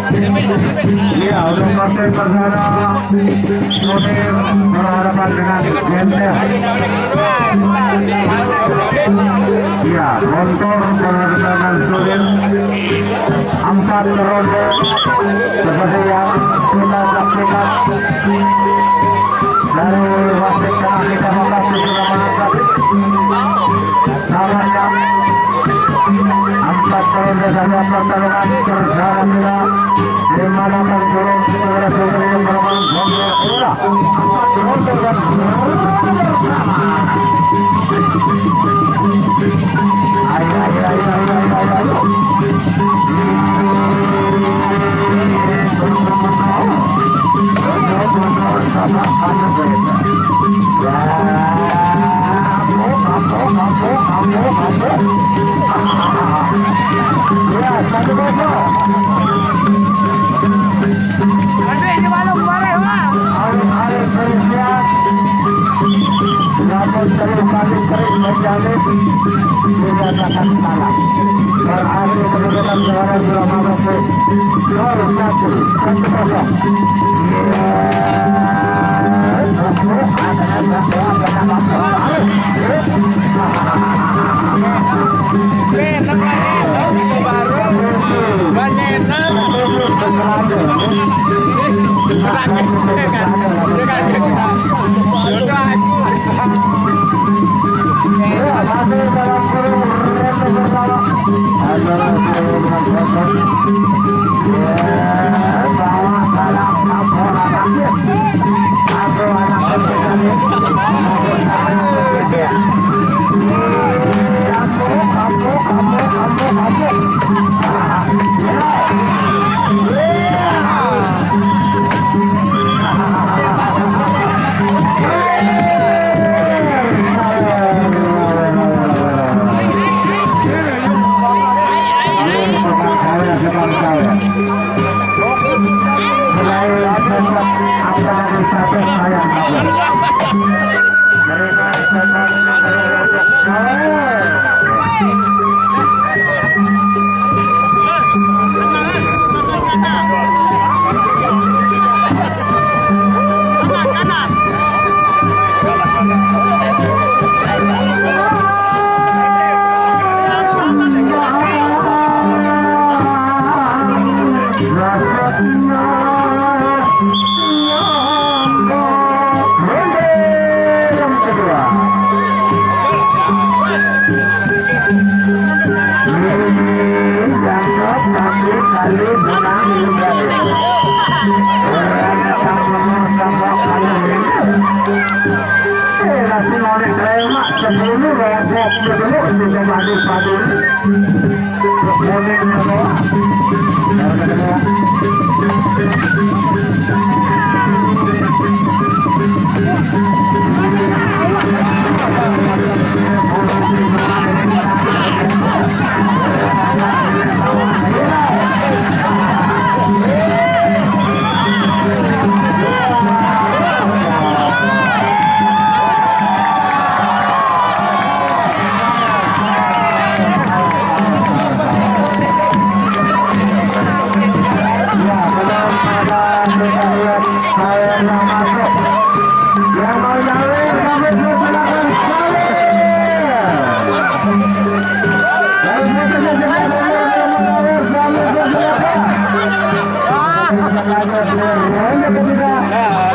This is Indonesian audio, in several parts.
Iya, untuk partai Persada Sudin berhadapan dengan Genter. Iya, Gontor berhadapan dengan Sudin. 4 ronde seperti yang kita saksikan dari wasit tengah kita Makasih sudah mengangkat namanya. 4 ronde saja pertarungan berjalan bila di mana akan turun kepada sumber yang bermain Gontor. Inilah 4 ronde dan ayo. Dinyatakan kalah. Berhasil menentukan suara selama waktu 来，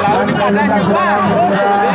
老李把咱给忘了。